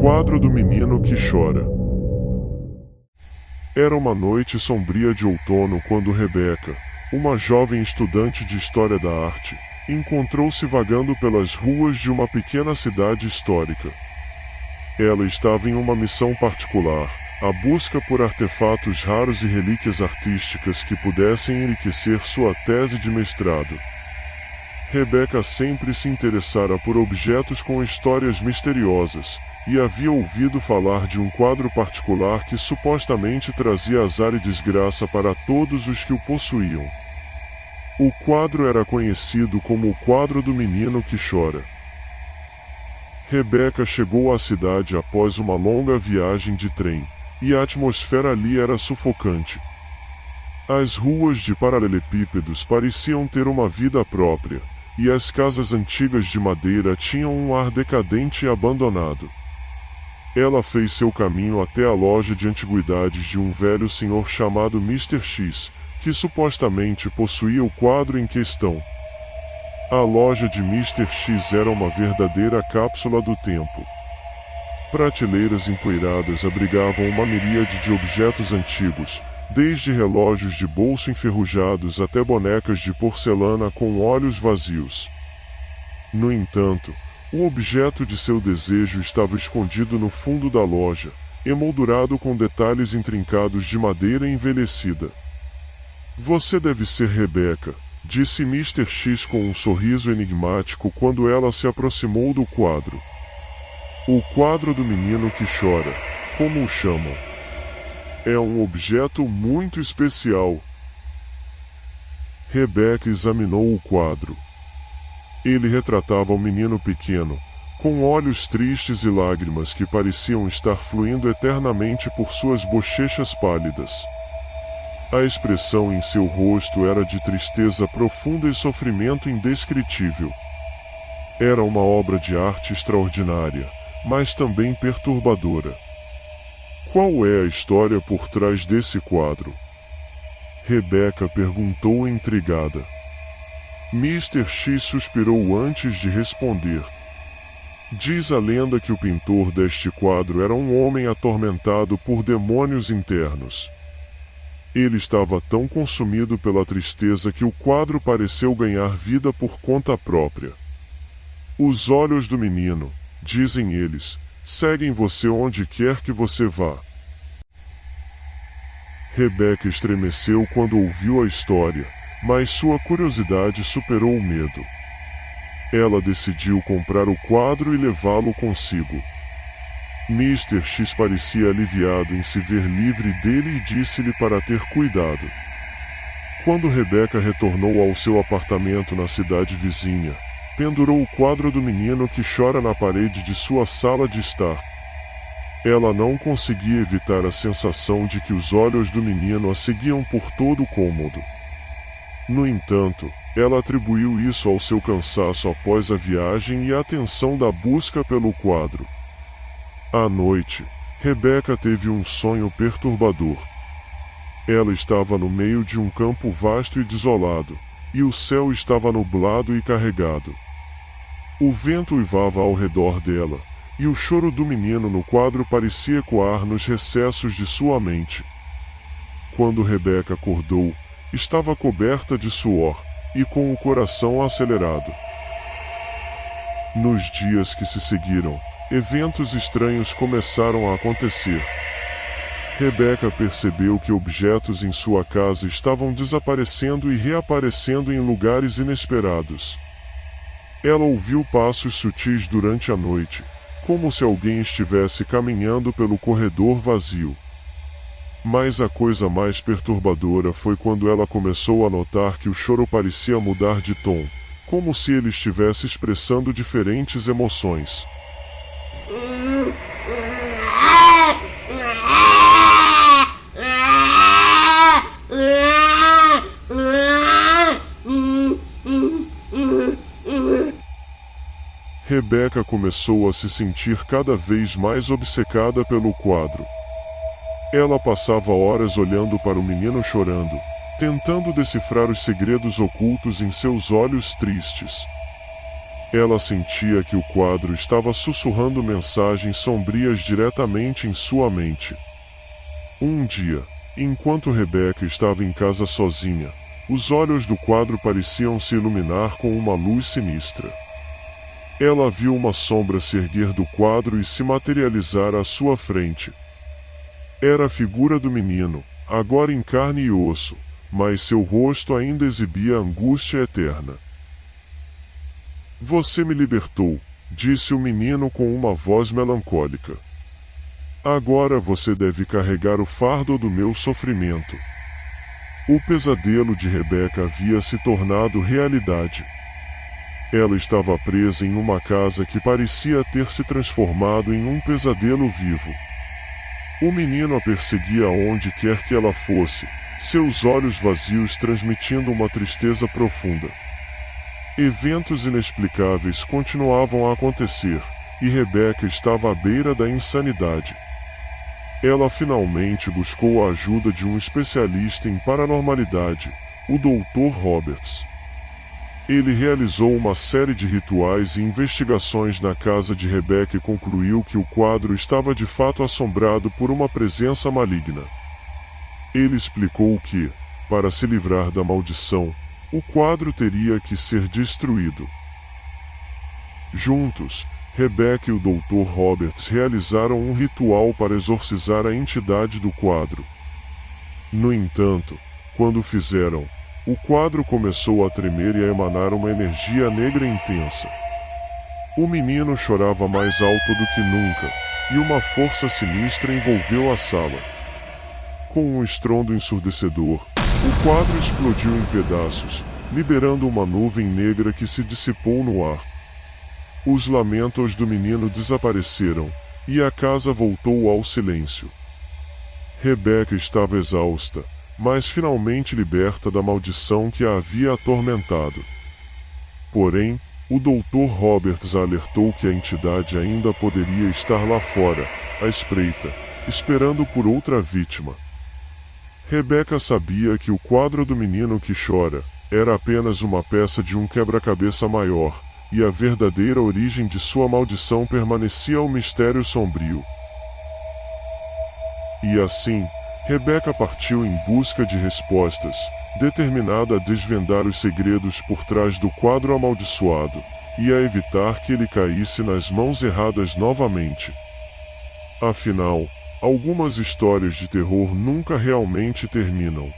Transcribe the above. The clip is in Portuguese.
quadro do menino que chora. Era uma noite sombria de outono quando Rebecca, uma jovem estudante de História da Arte, encontrou-se vagando pelas ruas de uma pequena cidade histórica. Ela estava em uma missão particular, a busca por artefatos raros e relíquias artísticas que pudessem enriquecer sua tese de mestrado. Rebecca sempre se interessara por objetos com histórias misteriosas, e havia ouvido falar de um quadro particular que supostamente trazia azar e desgraça para todos os que o possuíam. O quadro era conhecido como o quadro do menino que chora. Rebecca chegou à cidade após uma longa viagem de trem, e a atmosfera ali era sufocante. As ruas de paralelepípedos pareciam ter uma vida própria, e as casas antigas de madeira tinham um ar decadente e abandonado. Ela fez seu caminho até a loja de antiguidades de um velho senhor chamado Mr. X, que supostamente possuía o quadro em questão. A loja de Mr. X era uma verdadeira cápsula do tempo. Prateleiras empoeiradas abrigavam uma miríade de objetos antigos, desde relógios de bolso enferrujados até bonecas de porcelana com olhos vazios. No entanto, o objeto de seu desejo estava escondido no fundo da loja, emoldurado com detalhes intrincados de madeira envelhecida. "Você deve ser Rebecca", disse Mr. X com um sorriso enigmático quando ela se aproximou do quadro. "O quadro do menino que chora, como o chamam. É um objeto muito especial." Rebecca examinou o quadro. Ele retratava um menino pequeno, com olhos tristes e lágrimas que pareciam estar fluindo eternamente por suas bochechas pálidas. A expressão em seu rosto era de tristeza profunda e sofrimento indescritível. Era uma obra de arte extraordinária, mas também perturbadora. Qual é a história por trás desse quadro? Rebecca perguntou intrigada. Mr. X suspirou antes de responder. "Diz a lenda que o pintor deste quadro era um homem atormentado por demônios internos. Ele estava tão consumido pela tristeza que o quadro pareceu ganhar vida por conta própria. Os olhos do menino, dizem eles, seguem você onde quer que você vá." Rebecca estremeceu quando ouviu a história, mas sua curiosidade superou o medo. Ela decidiu comprar o quadro e levá-lo consigo. Mr. X parecia aliviado em se ver livre dele e disse-lhe para ter cuidado. Quando Rebecca retornou ao seu apartamento na cidade vizinha, pendurou o quadro do menino que chora na parede de sua sala de estar. Ela não conseguia evitar a sensação de que os olhos do menino a seguiam por todo o cômodo. No entanto, ela atribuiu isso ao seu cansaço após a viagem e à tensão da busca pelo quadro. À noite, Rebecca teve um sonho perturbador. Ela estava no meio de um campo vasto e desolado, e o céu estava nublado e carregado. O vento uivava ao redor dela, e o choro do menino no quadro parecia ecoar nos recessos de sua mente. Quando Rebecca acordou, estava coberta de suor, e com o coração acelerado. Nos dias que se seguiram, eventos estranhos começaram a acontecer. Rebecca percebeu que objetos em sua casa estavam desaparecendo e reaparecendo em lugares inesperados. Ela ouviu passos sutis durante a noite, como se alguém estivesse caminhando pelo corredor vazio. Mas a coisa mais perturbadora foi quando ela começou a notar que o choro parecia mudar de tom, como se ele estivesse expressando diferentes emoções. Rebecca começou a se sentir cada vez mais obcecada pelo quadro. Ela passava horas olhando para o menino chorando, tentando decifrar os segredos ocultos em seus olhos tristes. Ela sentia que o quadro estava sussurrando mensagens sombrias diretamente em sua mente. Um dia, enquanto Rebecca estava em casa sozinha, os olhos do quadro pareciam se iluminar com uma luz sinistra. Ela viu uma sombra se erguer do quadro e se materializar à sua frente. Era a figura do menino, agora em carne e osso, mas seu rosto ainda exibia angústia eterna. "Você me libertou", disse o menino com uma voz melancólica. "Agora você deve carregar o fardo do meu sofrimento." O pesadelo de Rebecca havia se tornado realidade. Ela estava presa em uma casa que parecia ter se transformado em um pesadelo vivo. O menino a perseguia onde quer que ela fosse, seus olhos vazios transmitindo uma tristeza profunda. Eventos inexplicáveis continuavam a acontecer, e Rebecca estava à beira da insanidade. Ela finalmente buscou a ajuda de um especialista em paranormalidade, o Dr. Roberts. Ele realizou uma série de rituais e investigações na casa de Rebecca e concluiu que o quadro estava de fato assombrado por uma presença maligna. Ele explicou que, para se livrar da maldição, o quadro teria que ser destruído. Juntos, Rebecca e o Dr. Roberts realizaram um ritual para exorcizar a entidade do quadro. No entanto, quando o fizeram, o quadro começou a tremer e a emanar uma energia negra intensa. O menino chorava mais alto do que nunca, e uma força sinistra envolveu a sala. Com um estrondo ensurdecedor, o quadro explodiu em pedaços, liberando uma nuvem negra que se dissipou no ar. Os lamentos do menino desapareceram, e a casa voltou ao silêncio. Rebecca estava exausta, mas finalmente liberta da maldição que a havia atormentado. Porém, o Dr. Roberts a alertou que a entidade ainda poderia estar lá fora, à espreita, esperando por outra vítima. Rebecca sabia que o quadro do menino que chora era apenas uma peça de um quebra-cabeça maior, e a verdadeira origem de sua maldição permanecia um mistério sombrio. E assim, Rebecca partiu em busca de respostas, determinada a desvendar os segredos por trás do quadro amaldiçoado, e a evitar que ele caísse nas mãos erradas novamente. Afinal, algumas histórias de terror nunca realmente terminam.